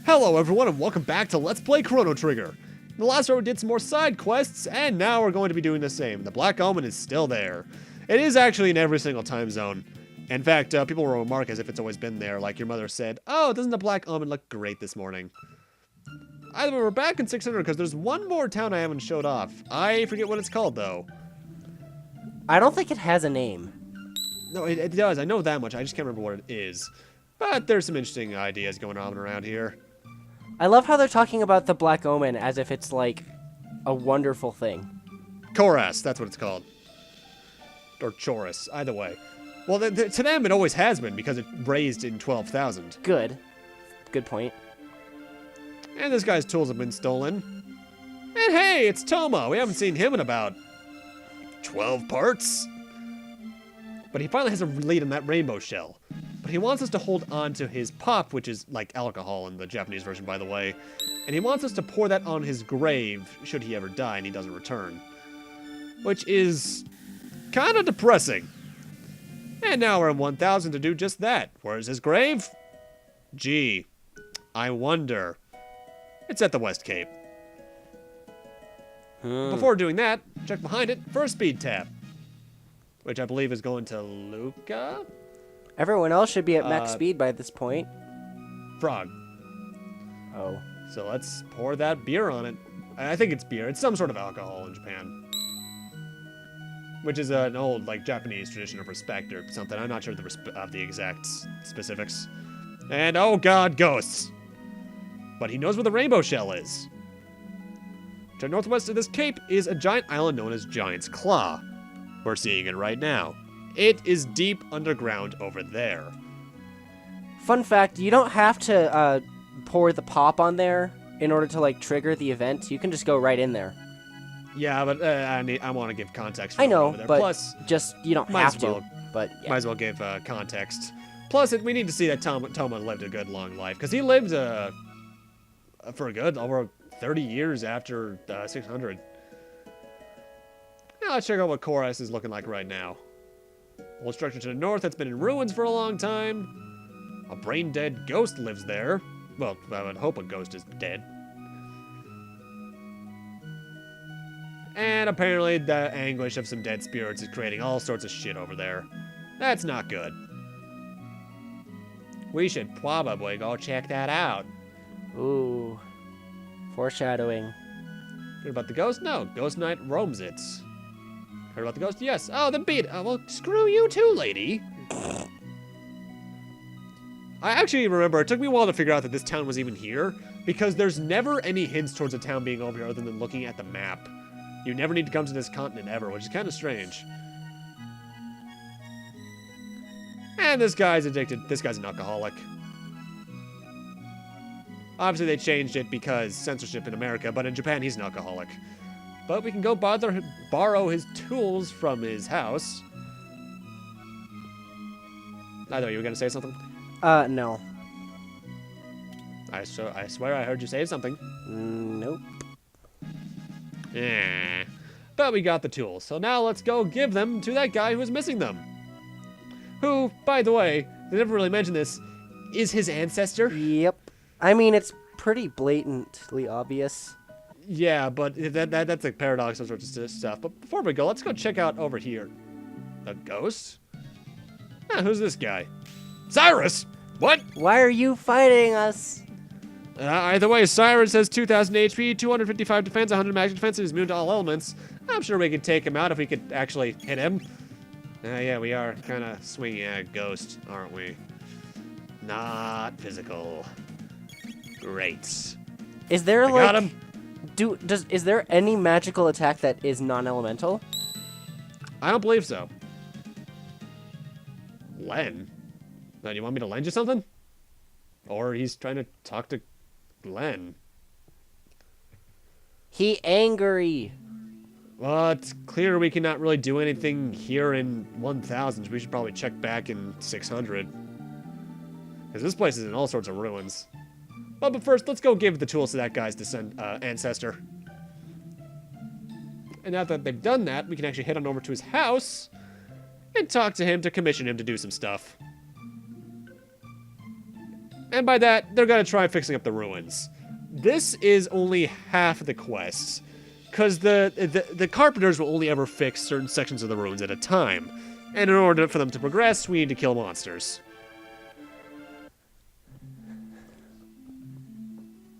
Hello everyone and welcome back to Let's Play Chrono Trigger. In the last round we did some more side quests and now we're going to be doing the same. The Black Omen is still there. It is actually in every single time zone. In fact, people will remark as if it's always been there, like your mother said, "Oh, doesn't the Black Omen look great this morning?" Either way, we're back in 600 because there's one more town I haven't showed off. I forget what it's called though. I don't think it has a name. No, it does. I know that much. I just can't remember what it is. But there's some interesting ideas going on around here. I love how they're talking about the Black Omen as if it's like a wonderful thing. Chorus, that's what it's called. Or Chorus, either way. Well, to them it always has been because it raised in 12,000. Good. Good point. And this guy's tools have been stolen. And hey, it's Toma. We haven't seen him in about 12 parts. But he finally has a lead on that rainbow shell. But he wants us to hold on to his pop, which is like alcohol in the Japanese version, by the way. And he wants us to pour that on his grave, should he ever die and he doesn't return. Which is kind of depressing. And now we're in 1,000 to do just that. Where's his grave? Gee, I wonder. It's at the West Cape. Before doing that, check behind it for a speed tap. Which I believe is going to Luca? Everyone else should be at max speed by this point. Frog. Oh. So let's pour that beer on it. I think it's beer. It's some sort of alcohol in Japan. Which is an old, like, Japanese tradition of respect or something. I'm not sure of the exact specifics. And, oh god, ghosts. But he knows where the rainbow shell is. To the northwest of this cape is a giant island known as Giant's Claw. We're seeing it right now. It is deep underground over there. Fun fact, you don't have to pour the pop on there in order to, like, trigger the event. You can just go right in there. Yeah, but I want to give context for I know, over there. but Plus, just, you don't have to. But yeah. Might as well give context. Plus, we need to see that Toma lived a good, long life. Because he lived for a good over 30 years after 600. Now let's check out what Chorus is looking like right now. Old structure to the north that's been in ruins for a long time. A brain-dead ghost lives there. Well, I would hope a ghost is dead. And apparently the anguish of some dead spirits is creating all sorts of shit over there. That's not good. We should probably go check that out. Ooh. Foreshadowing. Heard about the ghost? No. Ghost Knight roams it. Heard about the ghost? Yes. Oh, the beat. Oh, well, screw you too, lady. I actually remember, it took me a while to figure out that this town was even here, because there's never any hints towards a town being over here other than looking at the map. You never need to come to this continent ever, which is kind of strange. And this guy's addicted. This guy's an alcoholic. Obviously, they changed it because censorship in America, but in Japan, he's an alcoholic. But we can go borrow his tools from his house. Either, you were going to say something? No. I swear I heard you say something. Nope. Eh. But we got the tools, so now let's go give them to that guy who was missing them. Who, by the way, they never really mentioned this, is his ancestor. Yep. I mean, it's pretty blatantly obvious. Yeah, but that's a paradox, all sorts of stuff. But before we go, let's go check out over here. The ghost? Ah, who's this guy? Cyrus! What? Why are you fighting us? Either way, Cyrus has 2,000 HP, 255 defense, 100 magic defense, and is immune to all elements. I'm sure we could take him out if we could actually hit him. Yeah, we are kind of swinging at a ghost, aren't we? Not physical. Great. Is there I got him. Is there any magical attack that is non-elemental? I don't believe so. Len? Do you want me to lend you something? Or he's trying to talk to Len. He angry. Well, it's clear we cannot really do anything here in 1000. So we should probably check back in 600. Because this place is in all sorts of ruins. But first, let's go give the tools to that guy's ancestor. And now that they've done that, we can actually head on over to his house and talk to him to commission him to do some stuff. And by that, they're going to try fixing up the ruins. This is only half of the quest, because the carpenters will only ever fix certain sections of the ruins at a time. And in order for them to progress, we need to kill monsters.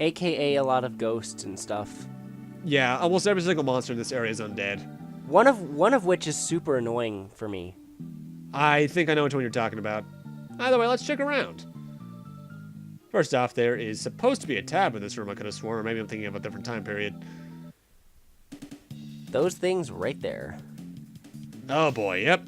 AKA a lot of ghosts and stuff. Yeah, almost every single monster in this area is undead. One of which is super annoying for me. I think I know which one you're talking about. Either way, let's check around. First off, there is supposed to be a tab in this room, I could have sworn, or maybe I'm thinking of a different time period. Those things right there. Oh boy, yep.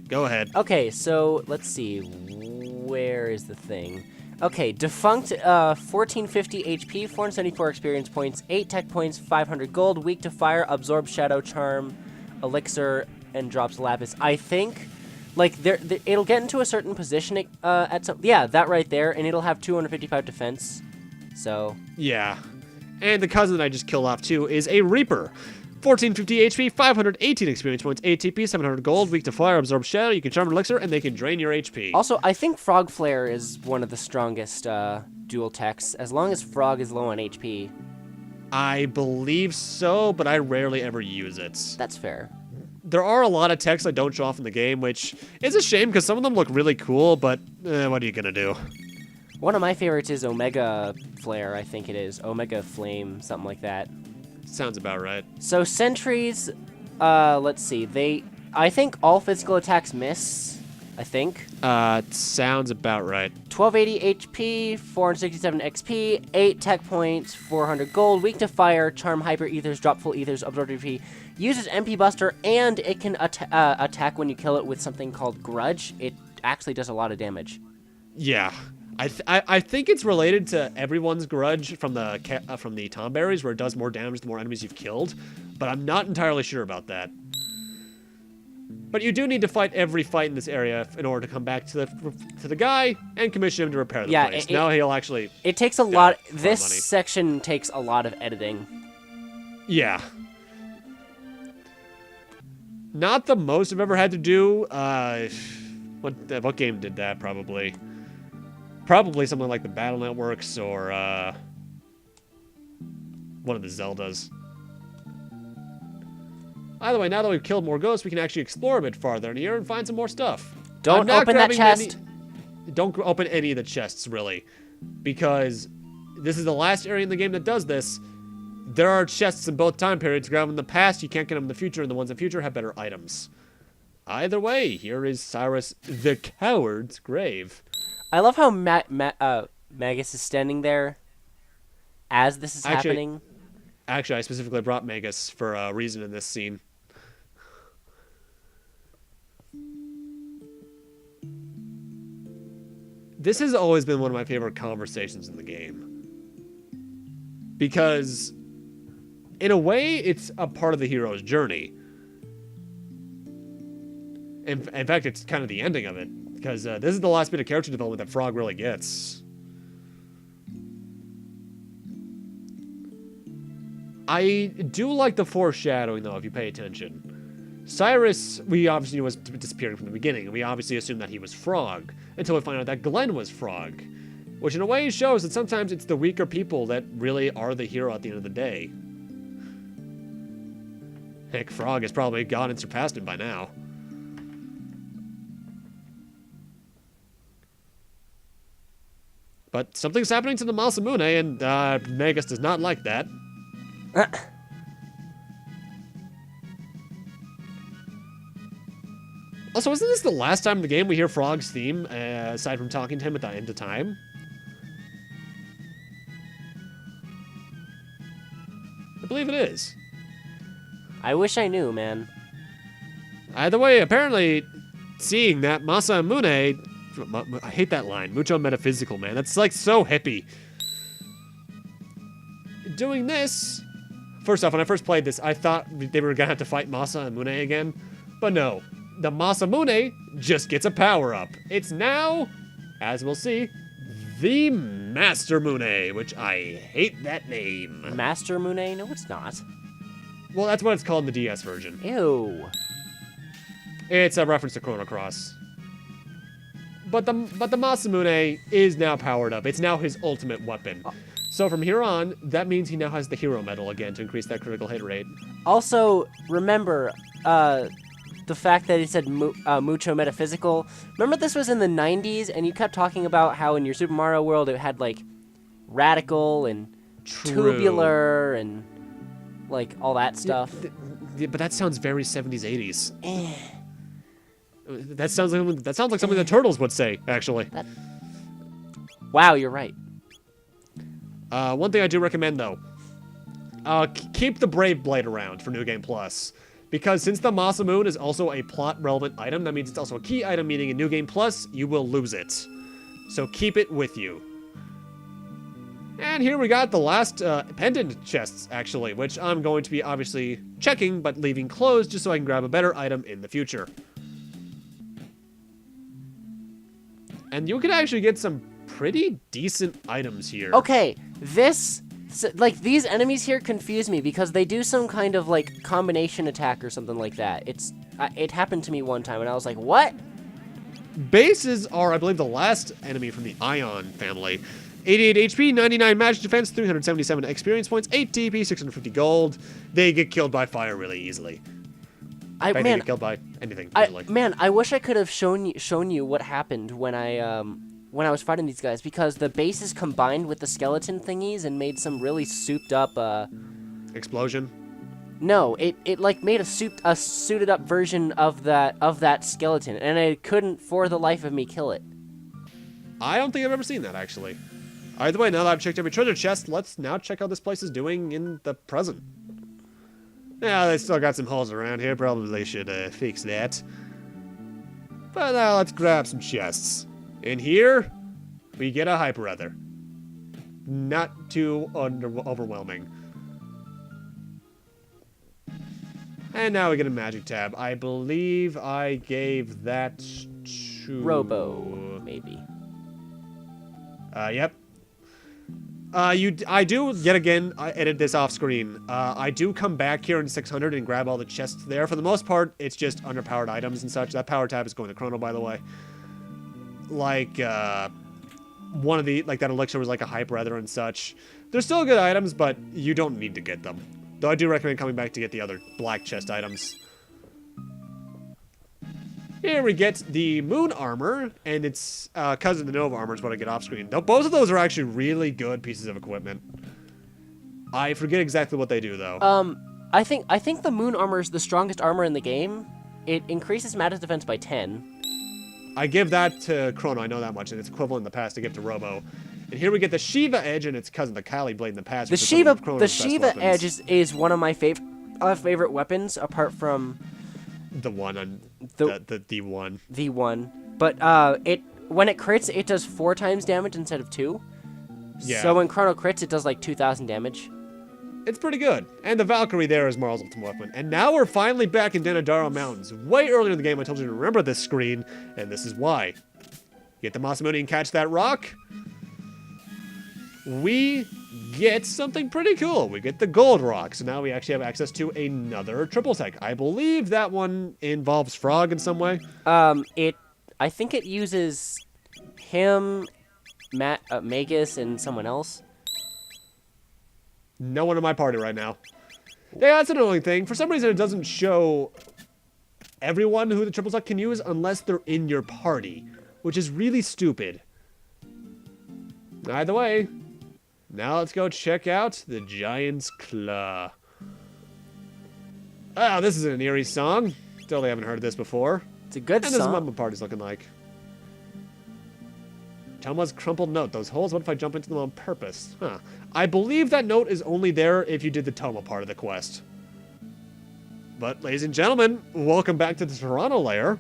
Go ahead. Okay, so let's see. Where is the thing? Okay, defunct 1450 HP, 474 experience points, 8 tech points, 500 gold, weak to fire, absorbs shadow charm, elixir, and drops lapis. I think, like, it'll get into a certain position at some... Yeah, that right there, and it'll have 255 defense, so... Yeah. And the cousin that I just killed off, too, is a Reaper. 1450 HP, 518 experience points, 8 TP, 700 gold, weak to fire, absorb shadow, you can charm an elixir, and they can drain your HP. Also, I think Frog Flare is one of the strongest dual techs, as long as Frog is low on HP. I believe so, but I rarely ever use it. That's fair. There are a lot of techs I don't show off in the game, which is a shame because some of them look really cool, but what are you gonna do? One of my favorites is Omega Flare, I think it is. Omega Flame, something like that. Sounds about right. So sentries, let's see, I think all physical attacks miss, I think. Sounds about right. 1280 HP, 467 XP, 8 tech points, 400 gold, weak to fire, charm hyper ethers, drop full ethers, absorb HP, uses MP Buster, and it can attack when you kill it with something called Grudge. It actually does a lot of damage. Yeah. I think it's related to everyone's grudge from the Tomberries, where it does more damage the more enemies you've killed, but I'm not entirely sure about that. But you do need to fight every fight in this area in order to come back to the guy and commission him to repair the place. Now he'll actually... It takes a lot... This section takes a lot of editing. Yeah. Not the most I've ever had to do. What game did that, probably? Probably something like the Battle Networks or one of the Zeldas. Either way, now that we've killed more ghosts, we can actually explore a bit farther in here and find some more stuff. Don't open that chest. Don't open any of the chests, really. Because this is the last area in the game that does this. There are chests in both time periods. Grab them in the past, you can't get them in the future, and the ones in the future have better items. Either way, here is Cyrus the Coward's grave. I love how Magus is standing there as this is happening. Actually, I specifically brought Magus for a reason in this scene. This has always been one of my favorite conversations in the game. Because, in a way, it's a part of the hero's journey. In fact, it's kind of the ending of it. Because this is the last bit of character development that Frog really gets. I do like the foreshadowing, though, if you pay attention. Cyrus, we obviously knew was disappearing from the beginning, and we obviously assumed that he was Frog, until we find out that Glenn was Frog. Which, in a way, shows that sometimes it's the weaker people that really are the hero at the end of the day. Heck, Frog has probably gone and surpassed him by now. But something's happening to the Masamune, and Magus does not like that. Also, isn't this the last time in the game we hear Frog's theme, aside from talking to him at the end of time? I believe it is. I wish I knew, man. Either way, apparently, seeing that Masamune... I hate that line. Mucho metaphysical, man. That's like so hippie. Doing this... First off, when I first played this, I thought they were gonna have to fight Masamune again. But no. The Masamune just gets a power-up. It's now, as we'll see, the Master Mune, which I hate that name. Master Mune? No, it's not. Well, that's what it's called in the DS version. Ew. It's a reference to Chrono Cross. But the Masamune is now powered up. It's now his ultimate weapon. So from here on, that means he now has the hero medal again to increase that critical hit rate. Also, remember, the fact that it said mucho metaphysical. Remember this was in the 90s, and you kept talking about how in your Super Mario World it had, like, radical and tubular and, like, all that stuff. Yeah, but that sounds very 70s, 80s. That sounds like something the Turtles would say, actually. Wow, you're right. One thing I do recommend, though. Keep the Brave Blade around for New Game Plus. Because since the Masamune is also a plot-relevant item, that means it's also a key item, meaning in New Game Plus, you will lose it. So keep it with you. And here we got the last pendant chests, actually, which I'm going to be obviously checking, but leaving closed just so I can grab a better item in the future. And you can actually get some pretty decent items here. Okay, these enemies here confuse me because they do some kind of, like, combination attack or something like that. It happened to me one time, and I was like, what? Bases are, I believe, the last enemy from the Ion family. 88 HP, 99 magic defense, 377 experience points, 8 TP, 650 gold. They get killed by fire really easily. They get killed by anything, usually. I wish I could have shown you what happened when I was fighting these guys, because the bases combined with the skeleton thingies and made some really souped up explosion? No, it like made a suited up version of that skeleton, and I couldn't for the life of me kill it. I don't think I've ever seen that, actually. Either way, now that I've checked every treasure chest, let's now check how this place is doing in the present. Yeah, they still got some holes around here. Probably should fix that. But now let's grab some chests. In here, we get a Hyper Ether. Not too overwhelming. And now we get a Magic Tab. I believe I gave that to... Robo, maybe. Yep. I do, yet again, I edit this off screen. I do come back here in 600 and grab all the chests there. For the most part, it's just underpowered items and such. That power tab is going to Chrono, by the way. Like, one of the, like that elixir was like a Hyper Ether and such. They're still good items, but you don't need to get them. Though I do recommend coming back to get the other black chest items. Here we get the Moon Armor, and it's cousin the Nova Armor is what I get off screen. Though both of those are actually really good pieces of equipment. I forget exactly what they do, though. I think the Moon Armor is the strongest armor in the game. It increases magic defense by 10. I give that to Chrono, I know that much, and it's equivalent in the past to give to Robo. And here we get the Shiva Edge, and its cousin, the Kali Blade in the past. The Shiva Edge is one of my favorite weapons, apart from the one on the one. The one, but when it crits, it does 4 times damage instead of 2. Yeah. So when Chrono crits, it does like 2,000 damage. It's pretty good. And the Valkyrie there is Marl's ultimate weapon. And now we're finally back in Denadaro Mountains. Way earlier in the game, I told you to remember this screen, and this is why. Get the Masamune and catch that rock. We get something pretty cool. We get the gold rock. So now we actually have access to another triple tech. I believe that one involves Frog in some way. I think it uses him, Magus, and someone else. No one in my party right now. Yeah, that's an annoying thing. For some reason, it doesn't show everyone who the triple tech can use unless they're in your party, which is really stupid. Either way, now let's go check out the Giant's Claw. Oh, this is an eerie song. Totally haven't heard this before. It's a good song. And this is what my party's looking like. Toma's crumpled note. Those holes, what if I jump into them on purpose? Huh. I believe that note is only there if you did the Toma part of the quest. But, ladies and gentlemen, welcome back to the Toronto lair.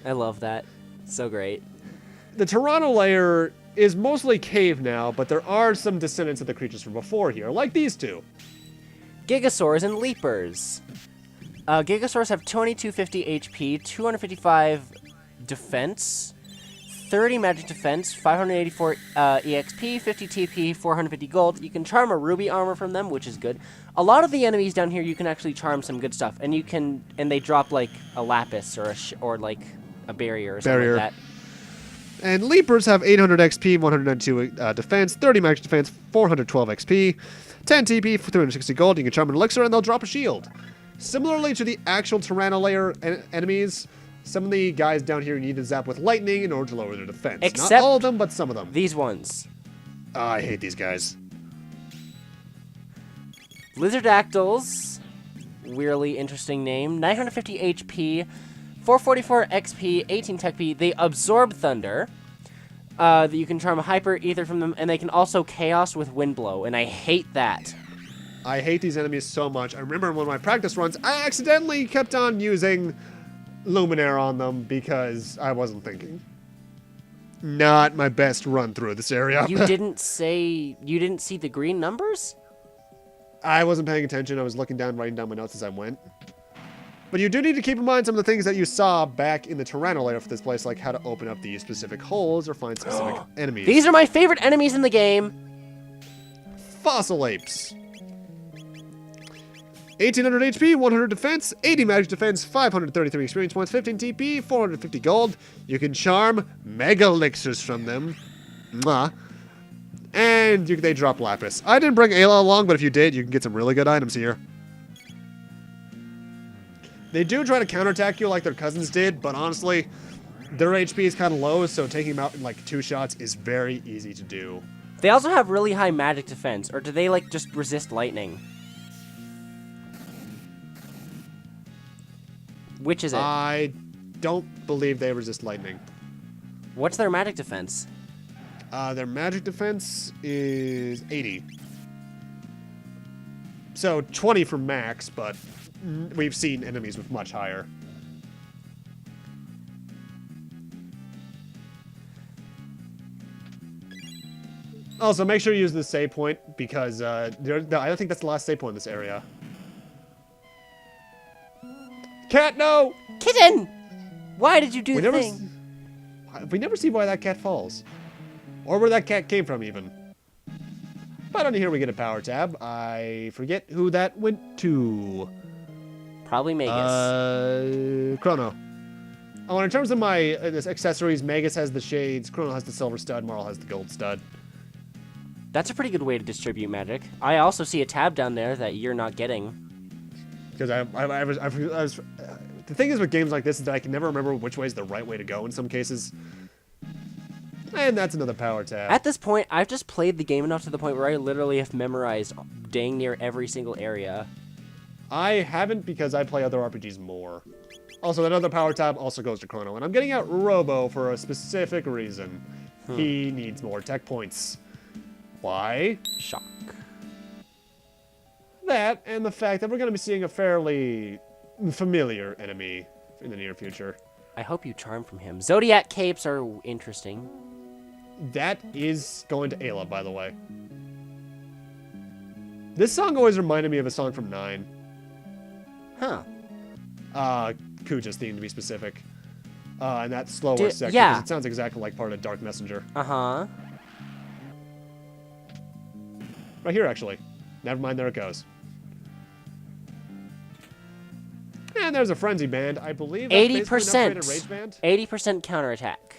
I love that. So great. The Toronto lair is mostly cave now, but there are some descendants of the creatures from before here, like these two. Gigasaurs and Leapers. Gigasaurs have 2250 HP, 255 defense, 30 magic defense, 584 EXP, 50 TP, 450 gold. You can charm a ruby armor from them, which is good. A lot of the enemies down here, you can actually charm some good stuff, and they drop like a lapis or like a barrier or something like that. And Leapers have 800 XP, 192 defense, 30 magic defense, 412 XP, 10 TP for 360 gold. You can charm an elixir, and they'll drop a shield. Similarly to the actual Tyranno layer enemies, some of the guys down here need to zap with lightning in order to lower their defense. Except not all of them, but some of them. These ones. I hate these guys. Lizardactyls. Weirdly interesting name. 950 HP, 444 XP, 18 Tech P. They absorb thunder. You can charm a hyper ether from them, and they can also chaos with wind blow, and I hate that. I hate these enemies so much. I remember in one of my practice runs, I accidentally kept on using Luminaire on them because I wasn't thinking. Not my best run through this area. You didn't see the green numbers? I wasn't paying attention. I was looking down, writing down my notes as I went. But you do need to keep in mind some of the things that you saw back in the Tyranno layer for this place, like how to open up these specific holes or find specific enemies. These are my favorite enemies in the game. Fossil apes. 1800 HP, 100 defense, 80 magic defense, 533 experience points, 15 TP, 450 gold. You can charm mega elixirs from them. Mwah. And they drop lapis. I didn't bring Ayla along, but if you did, you can get some really good items here. They do try to counterattack you like their cousins did, but honestly, their HP is kind of low, so taking them out in like 2 shots is very easy to do. They also have really high magic defense, or do they like just resist lightning? Which is it? I don't believe they resist lightning. What's their magic defense? Their magic defense is 80. So 20 for max, but we've seen enemies with much higher. Also, make sure you use the save point because I don't think that's the last save point in this area. Cat, no! Kitten! Why did you do the thing? We never see why that cat falls. Or where that cat came from, even. But on here we get a power tab. I forget who that went to. Probably Magus. Chrono. Oh, and in terms of my accessories, Magus has the shades, Chrono has the silver stud, Marl has the gold stud. That's a pretty good way to distribute magic. I also see a tab down there that you're not getting. Because the thing is with games like this is that I can never remember which way is the right way to go in some cases. And that's another power tab. At this point, I've just played the game enough to the point where I literally have memorized dang near every single area. I haven't because I play other RPGs more. Also, that other power tab also goes to Chrono. And I'm getting out Robo for a specific reason. He needs more tech points. Why? Shock. That, and the fact that we're going to be seeing a fairly familiar enemy in the near future. I hope you charm from him. Zodiac capes are interesting. That is going to Ayla, by the way. This song always reminded me of a song from 9. Huh. Kuja's theme, to be specific. And that slower section, yeah. because it sounds exactly like part of Dark Messenger. Uh-huh. Right here, actually. Never mind, there it goes. And there's a Frenzy Band. I believe that's 80%. basically an upgraded Rage Band. 80% counterattack.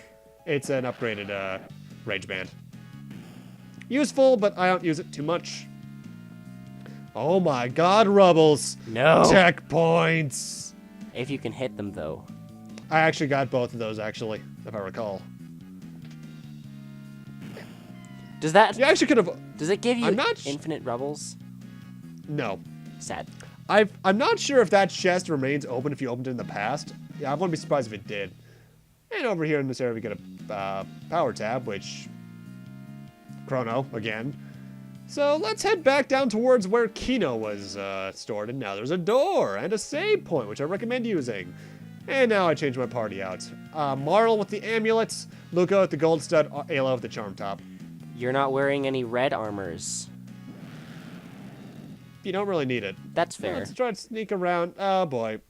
It's an upgraded Rage Band. Useful, but I don't use it too much. Oh my god, Rubbles! No. Tech points! If you can hit them, though. I actually got both of those, actually, if I recall. Does that... You actually could have... Does it give you not infinite rebels? No. Sad. I'm not sure if that chest remains open if you opened it in the past. Yeah, I wouldn't be surprised if it did. And over here in this area we get a power tab, which... Chrono, again. So let's head back down towards where Kino was stored. And now there's a door and a save point, which I recommend using. And now I change my party out. Marl with the amulets, Luca with the gold stud, Ayla with the charm top. You're not wearing any red armors. You don't really need it. That's fair. Let's try to sneak around. Oh boy.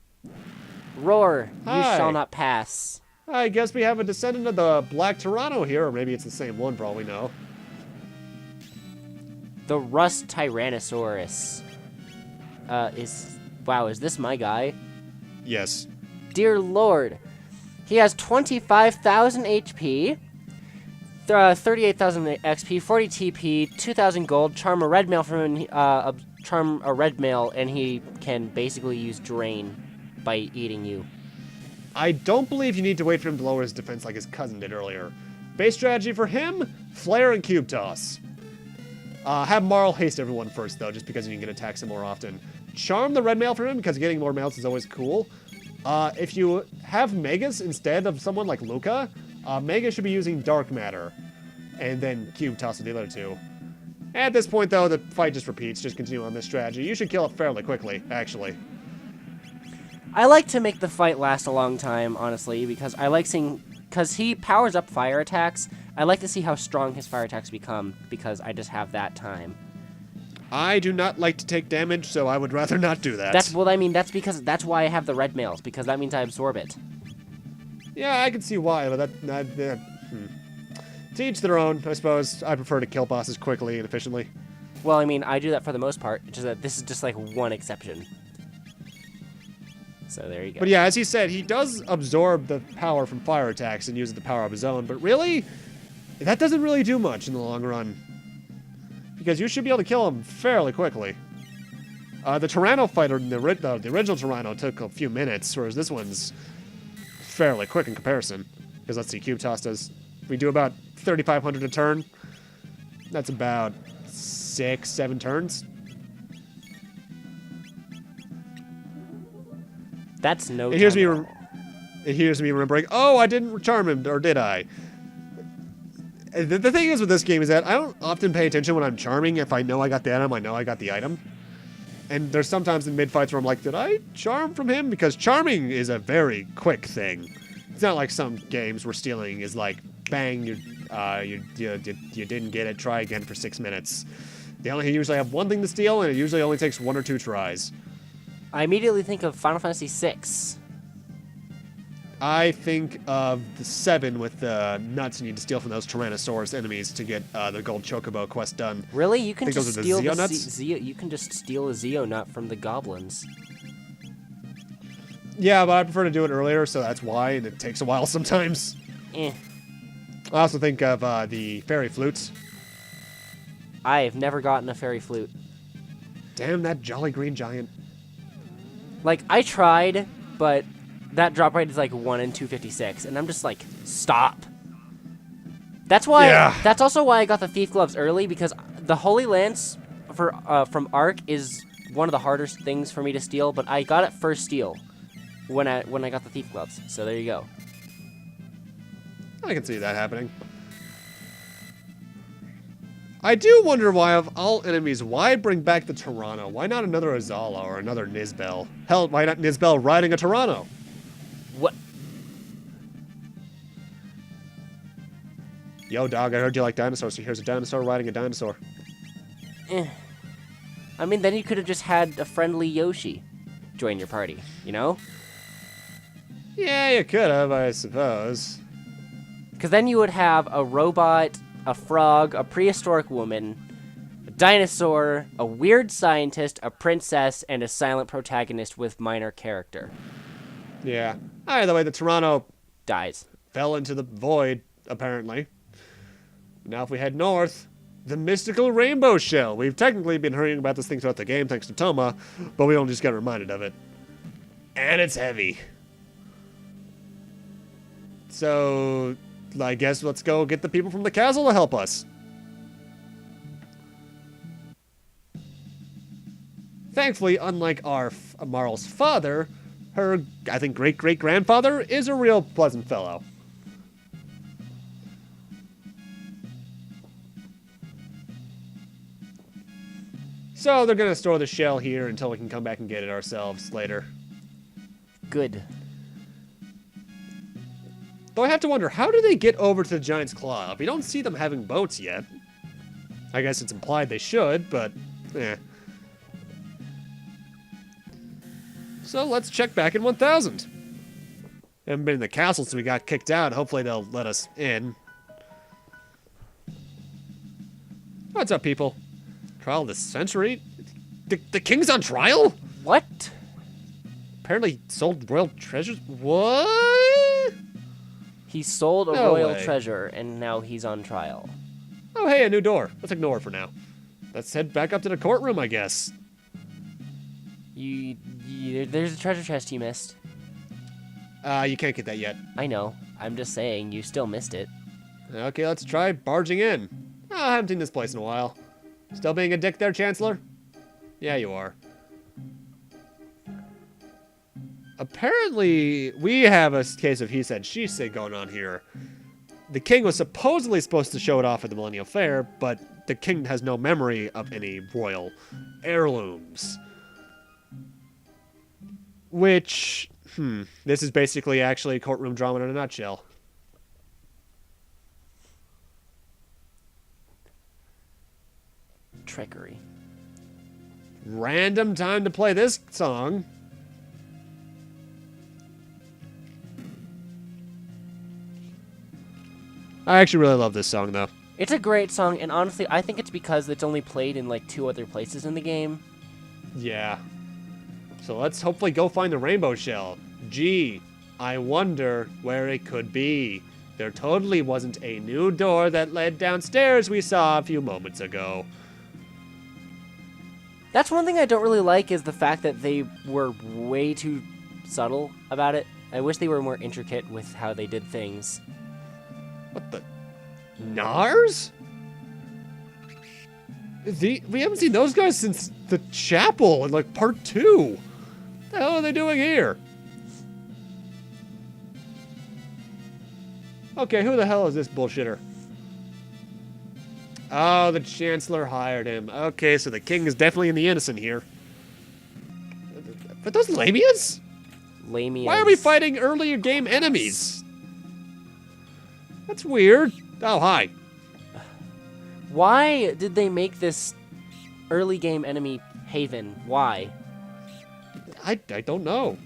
Roar, Hi. you shall not pass. I guess we have a descendant of the Black Toronto here, or maybe it's the same one for all we know. The Rust Tyrannosaurus. Is this my guy? Yes. Dear Lord. He has 25,000 HP, 38,000 XP, 40 TP, 2,000 gold, charm a red male and he can basically use drain by eating you. I don't believe you need to wait for him to lower his defense like his cousin did earlier. Base strategy for him, flare and cube toss. Have Marl haste everyone first, though, just because you can attack him more often. Charm the red mail for him, because getting more mails is always cool. If you have Megas instead of someone like Luca, Mega should be using Dark Matter, and then cube toss with the other two. At this point, though, the fight just repeats. Just continue on this strategy. You should kill it fairly quickly, actually. I like to make the fight last a long time, honestly, because I like seeing... Because he powers up fire attacks, I like to see how strong his fire attacks become, because I just have that time. I do not like to take damage, so I would rather not do that. That's why I have the red mails, because that means I absorb it. Yeah, I can see why, but to each their own, I suppose. I prefer to kill bosses quickly and efficiently. Well, I mean, I do that for the most part, just that this is just like one exception. So there you go. But yeah, as he said, he does absorb the power from fire attacks and uses the power of his own, but really, that doesn't really do much in the long run. Because you should be able to kill him fairly quickly. The Tyranno fighter, the original Tyranno, took a few minutes, whereas this one's fairly quick in comparison. Because let's see, cube toss does... We do about 3,500 a turn. That's about 6-7 turns. That's no. It hears me remembering. Oh, I didn't charm him, or did I? The thing is with this game is that I don't often pay attention when I'm charming. If I know I got the item, I know I got the item. And there's sometimes in mid-fights where I'm like, did I charm from him? Because charming is a very quick thing. It's not like some games where stealing is like, bang, you didn't get it, try again for 6 minutes. They only usually have one thing to steal, and it usually only takes 1 or 2 tries. I immediately think of Final Fantasy VI. I think of the 7 with the nuts you need to steal from those Tyrannosaurus enemies to get the gold chocobo quest done. Really? You can just steal the Zeo nuts? You can just steal a Zeo nut from the goblins. Yeah, but I prefer to do it earlier, so that's why, and it takes a while sometimes. Eh. I also think of the fairy flutes. I've never gotten a fairy flute. Damn that jolly green giant. Like, I tried, but that drop rate is like 1 in 256, and I'm just like, stop. That's why. Yeah. That's also why I got the Thief Gloves early, because the Holy Lance from Ark is one of the hardest things for me to steal, but I got it first steal when I got the Thief Gloves. So there you go. I can see that happening. I do wonder why, of all enemies, why bring back the Toronto? Why not another Azala or another Nizbel? Hell, why not Nizbel riding a Toronto? What? Yo, dog, I heard you like dinosaurs, so here's a dinosaur riding a dinosaur. I mean, then you could have just had a friendly Yoshi join your party, you know? Yeah, you could have, I suppose. Because then you would have a robot, a frog, a prehistoric woman, a dinosaur, a weird scientist, a princess, and a silent protagonist with minor character. Yeah. Either way, the Toronto Dies. fell into the void, apparently. Now if we head north, the mystical rainbow shell. We've technically been hearing about this thing throughout the game thanks to Toma, but we only just got reminded of it. And it's heavy. So, I guess let's go get the people from the castle to help us. Thankfully, unlike our Marl's father, her, I think, great-great-grandfather is a real pleasant fellow. So they're going to store the shell here until we can come back and get it ourselves later. Good. Though I have to wonder, how do they get over to the Giant's Claw? We don't see them having boats yet. I guess it's implied they should, but eh. So let's check back in 1000. Haven't been in the castle since we got kicked out. Hopefully they'll let us in. What's up, people? Trial of the century? The king's on trial? What? Apparently sold royal treasures? What? He sold a No royal way. treasure, and now he's on trial. Oh, hey, a new door. Let's ignore it for now. Let's head back up to the courtroom, I guess. There's a treasure chest you missed. You can't get that yet. I know. I'm just saying, you still missed it. Okay, let's try barging in. Oh, I haven't seen this place in a while. Still being a dick there, Chancellor? Yeah, you are. Apparently, we have a case of he said, she said going on here. The king was supposedly supposed to show it off at the Millennial Fair, but the king has no memory of any royal heirlooms. Which, this is basically actually courtroom drama in a nutshell. Trickery. Random time to play this song. I actually really love this song, though. It's a great song, and honestly, I think it's because it's only played in like 2 other places in the game. Yeah. So let's hopefully go find the rainbow shell. Gee, I wonder where it could be. There totally wasn't a new door that led downstairs we saw a few moments ago. That's one thing I don't really like is the fact that they were way too subtle about it. I wish they were more intricate with how they did things. What the? Nars? We haven't seen those guys since the chapel in like part 2. What the hell are they doing here? Okay, who the hell is this bullshitter? Oh, the Chancellor hired him. Okay, so the king is definitely in the innocent here. But those Lamias? Lamias. Why are we fighting earlier game enemies? That's weird. Oh, hi. Why did they make this early game enemy Haven? Why? I don't know.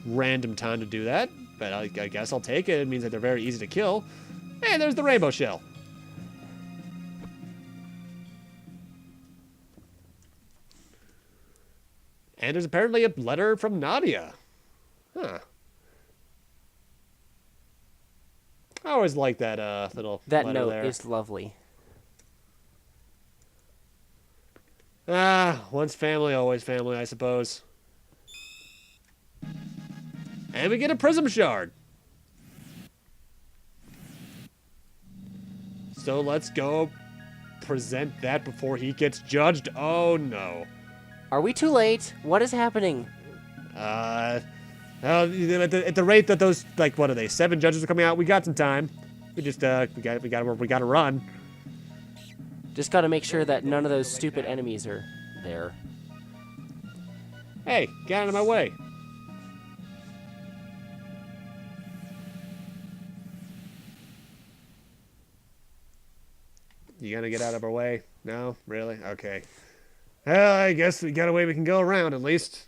Random time to do that, but I guess I'll take it. It means that they're very easy to kill. Hey, there's the rainbow shell. And there's apparently a letter from Nadia. Huh. I always like that little That letter note there. is lovely. Once family, always family, I suppose. And we get a prism shard. So let's go present that before he gets judged. Oh no. Are we too late? What is happening? At the rate that those, like, what are they? 7 judges are coming out. We got some time. We just we gotta run. Just gotta make sure that none of those stupid enemies are there. Hey, get out of my way. You gonna get out of our way? No? Really? Okay. Well, I guess we got a way we can go around, at least.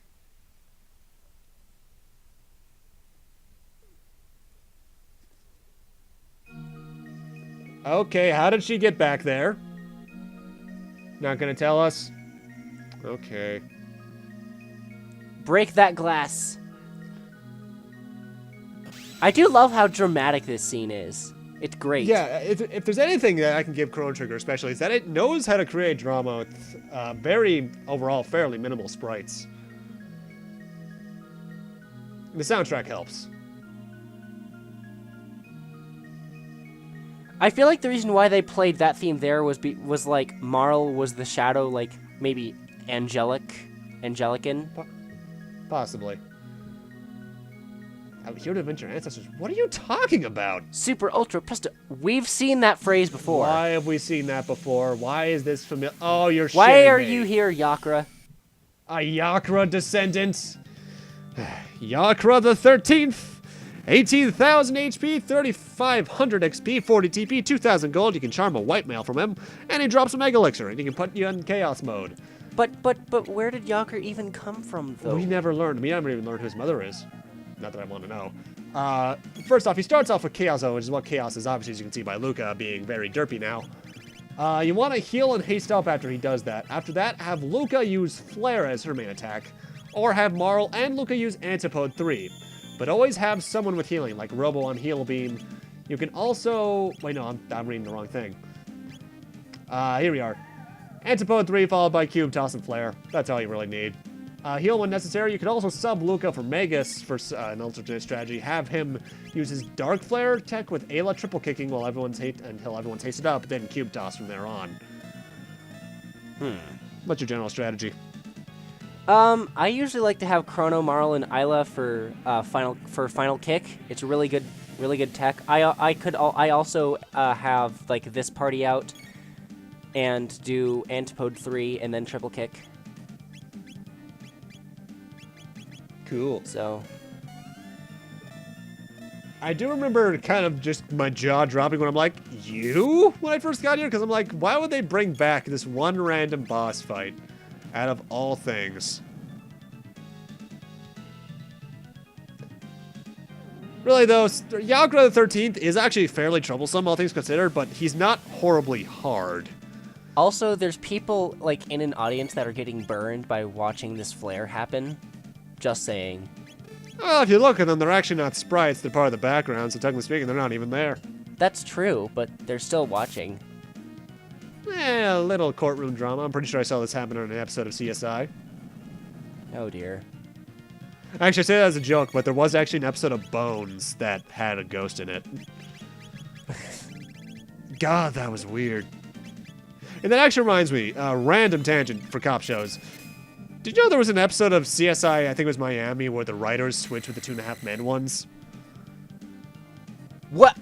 Okay, how did she get back there? Not gonna tell us? Okay. Break that glass. I do love how dramatic this scene is. It's great. Yeah, if there's anything that I can give Chrono Trigger especially, is that it knows how to create drama with very, overall, fairly minimal sprites. The soundtrack helps. I feel like the reason why they played that theme there was like Marl was the shadow, like maybe Angelican. Possibly. Out here to avenge your ancestors. What are you talking about? Super ultra presto. We've seen that phrase before. Why have we seen that before? Why is this familiar? Oh, you're Why shitting are me. you here, Yakra? A Yakra descendant. Yakra the 13th. 18,000 HP, 3,500 XP, 40 TP, 2,000 gold. You can charm a white male from him, and he drops a Mega Elixir, and he can put you in Chaos mode. But where did Yakra even come from, though? We never learned. We haven't even learned who his mother is. Not that I want to know. First off, he starts off with Chaos, which is what Chaos is, obviously, as you can see by Luca being very derpy now. You want to heal and haste up after he does that. After that, have Luca use Flare as her main attack, or have Marl and Luca use Antipode 3. But always have someone with healing, like Robo on Heal Beam. You can also... Wait, no, I'm reading the wrong thing. Here we are. Antipode 3 followed by Cube, Toss, and Flare. That's all you really need. Heal when necessary. You could also sub Luca for Magus for an alternate strategy. Have him use his Dark Flare tech with Ayla triple kicking until everyone's hasted up, then Cube Toss from there on. What's your general strategy? I usually like to have Chrono, Marl, and Ayla for final kick. It's a really good tech. I also have like this party out and do Antipode 3 and then triple kick. Cool. So I do remember kind of just my jaw dropping when I'm like, you? When I first got here? Because I'm like, why would they bring back this one random boss fight out of all things? Really, though, Yagra the 13th is actually fairly troublesome, all things considered, but he's not horribly hard. also, there's people like in an audience that are getting burned by watching this flare happen. Just saying. Well, if you look at them, they're actually not sprites. They're part of the background, so technically speaking, they're not even there. That's true, but they're still watching. A little courtroom drama. I'm pretty sure I saw this happen on an episode of CSI. Oh dear. Actually, I say that as a joke, but there was actually an episode of Bones that had a ghost in it. God, that was weird. And that actually reminds me, random tangent for cop shows. Did you know there was an episode of CSI, I think it was Miami, where the writers switched with the 2.5 Men ones? What?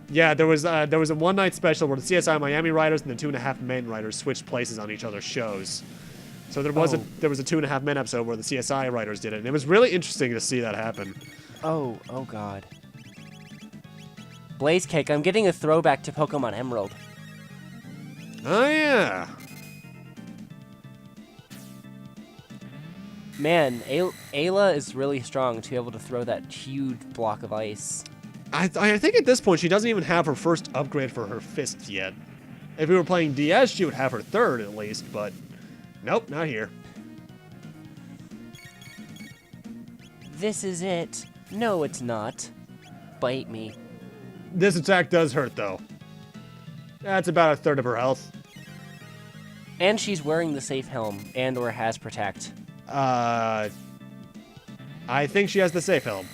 Yeah, there was a one-night special where the CSI Miami writers and the 2.5 Men writers switched places on each other's shows. So there was a 2.5 Men episode where the CSI writers did it, and it was really interesting to see that happen. Oh god. Blaze Cake, I'm getting a throwback to Pokemon Emerald. Oh yeah. Man, Ayla is really strong to be able to throw that huge block of ice. I think at this point she doesn't even have her first upgrade for her fists yet. If we were playing DS, she would have her third at least, but nope, not here. This is it. No, it's not. Bite me. This attack does hurt though. That's about a third of her health. And she's wearing the safe helm and or has protect. I think she has the safe helm.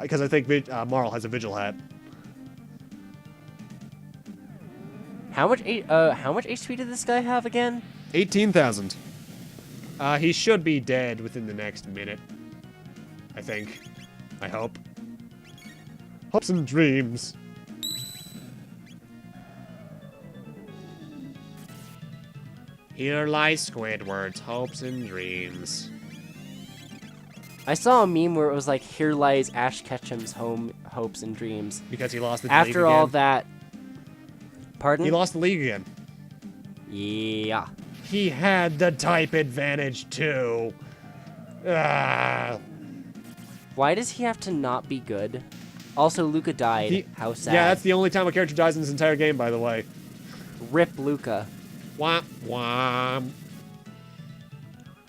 Because I think Marl has a vigil hat. How much HP did this guy have again? 18,000. He should be dead within the next minute. I think. I hope. Hopes and dreams. Here lies Squidward's hopes and dreams. I saw a meme where it was like, "Here lies Ash Ketchum's hopes and dreams." Because he lost the league After again. all that, pardon? He lost the league again. Yeah. He had the type advantage too. Ah. Why does he have to not be good? Also, Luca died. How sad. Yeah, that's the only time a character dies in this entire game, by the way. Rip Luca. Womp womp.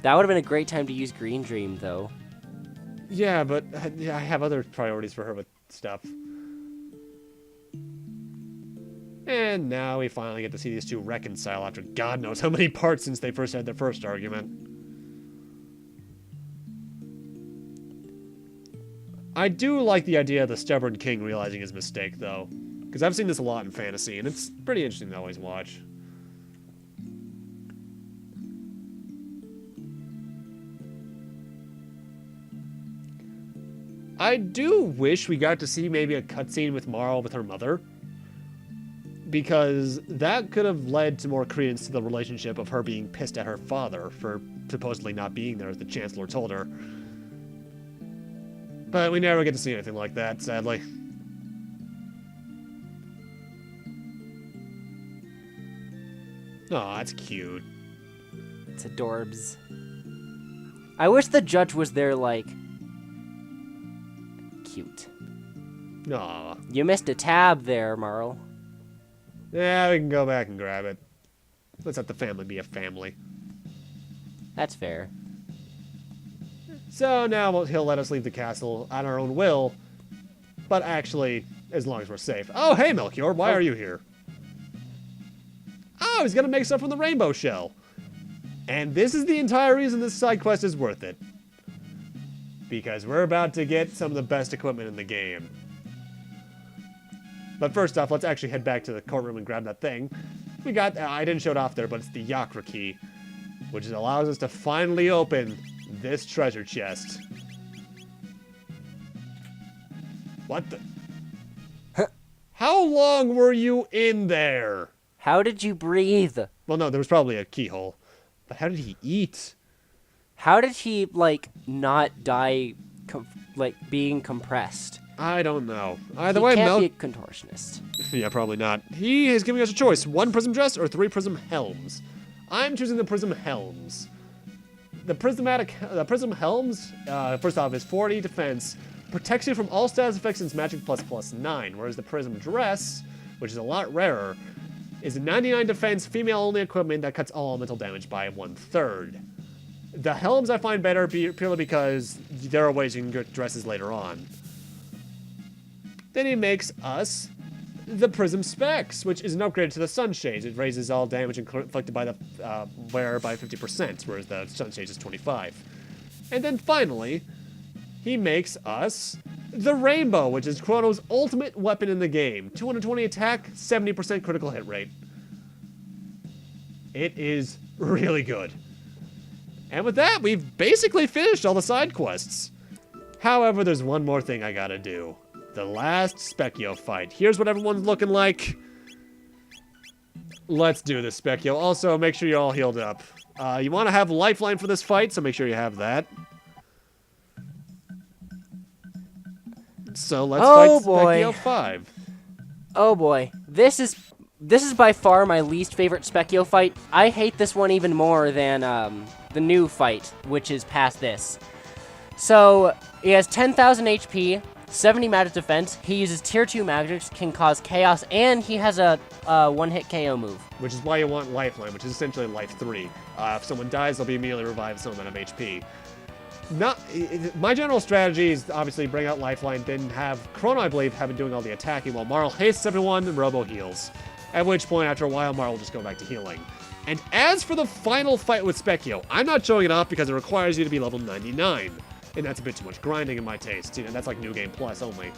That would have been a great time to use Green Dream, though. Yeah, but I have other priorities for her with stuff. And now we finally get to see these two reconcile after God knows how many parts since they first had their first argument. I do like the idea of the stubborn king realizing his mistake, though. Because I've seen this a lot in fantasy, and it's pretty interesting to always watch. I do wish we got to see maybe a cutscene with Marl with her mother. Because that could have led to more credence to the relationship of her being pissed at her father for supposedly not being there, as the Chancellor told her. But we never get to see anything like that, sadly. Aw, that's cute. It's adorbs. I wish the judge was there, like, cute. Aw. You missed a tab there, Marl. Yeah, we can go back and grab it. Let's let the family be a family. That's fair. So now he'll let us leave the castle on our own will, but actually, as long as we're safe. Oh, hey, Melchior, why are you here? Oh, he's gonna make stuff from the rainbow shell. And this is the entire reason this side quest is worth it. Because we're about to get some of the best equipment in the game. But first off, let's actually head back to the courtroom and grab that thing. We got, I didn't show it off there, but it's the Yakra key, which allows us to finally open this treasure chest. What the? How long were you in there? How did you breathe? Well, no, there was probably a keyhole. But how did he eat? How did he, like, not die, being compressed? I don't know. Either way, He can't be a contortionist. Yeah, probably not. He is giving us a choice: 1 prism dress or 3 prism helms. I'm choosing the prism helms. The prism helms, first off, is 40 defense, protects you from all status effects and it's magic plus 9, whereas the prism dress, which is a lot rarer, is a 99 defense, female-only equipment that cuts all elemental damage by 1/3. The helms I find better purely because there are ways you can get dresses later on. Then he makes us the Prism Specs, which is an upgrade to the Sunshades. It raises all damage inflicted by the wearer by 50%, whereas the Sunshades is 25. And then finally, he makes us the Rainbow, which is Chrono's ultimate weapon in the game. 220 attack, 70% critical hit rate. It is really good. And with that, we've basically finished all the side quests. However, there's one more thing I gotta do. The last Specchio fight. Here's what everyone's looking like. Let's do this, Specchio. Also, make sure you're all healed up. You want to have lifeline for this fight, so make sure you have that. So let's fight Specchio 5. Oh boy. This is by far my least favorite Specchio fight. I hate this one even more than the new fight, which is past this. So, he has 10,000 HP, 70 magic defense, he uses tier 2 magics, can cause chaos, and he has a one-hit KO move. Which is why you want lifeline, which is essentially life 3. If someone dies, they'll be immediately revived, some amount of HP. My general strategy is obviously bring out lifeline, then have Chrono, I believe, have been doing all the attacking, while Marl hastes everyone and Robo heals. At which point, after a while, Marl will just go back to healing. And as for the final fight with Specchio, I'm not showing it off because it requires you to be level 99. And that's a bit too much grinding in my taste. You know, that's like New Game Plus only.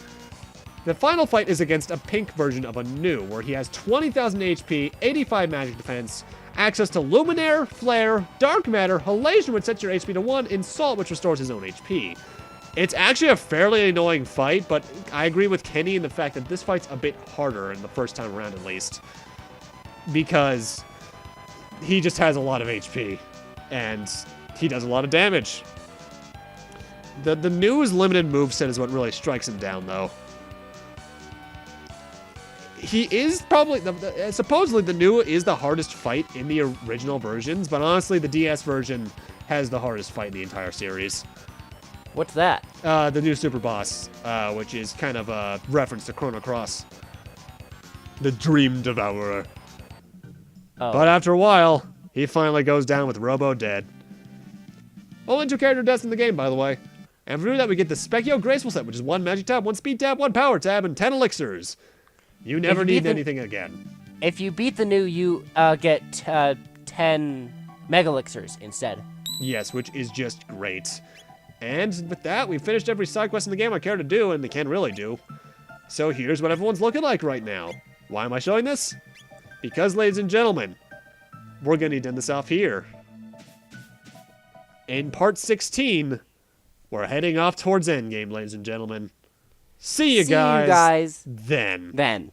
The final fight is against a pink version of a new, where he has 20,000 HP, 85 magic defense, access to Luminaire, Flare, Dark Matter, Halation, which sets your HP to 1, and Salt, which restores his own HP. It's actually a fairly annoying fight, but I agree with Kenny in the fact that this fight's a bit harder in the first time around at least. Because he just has a lot of HP, and he does a lot of damage. The new's limited moveset is what really strikes him down, though. He is probably, supposedly the new is the hardest fight in the original versions, but honestly the DS version has the hardest fight in the entire series. What's that? The new super boss, which is kind of a reference to Chrono Cross. The Dream Devourer. Oh. But after a while, he finally goes down with Robo dead. Only 2 character deaths in the game, by the way. And for doing that, we get the Specchio Graceful set, which is 1 magic tab, 1 speed tab, 1 power tab, and 10 elixirs. You never need anything again. If you beat the new, you get 10 mega elixirs instead. Yes, which is just great. And with that, we've finished every side quest in the game I care to do, and they can really do. So here's what everyone's looking like right now. Why am I showing this? Because, ladies and gentlemen, we're going to need to end this off here. In part 16, we're heading off towards endgame, ladies and gentlemen. See you guys then.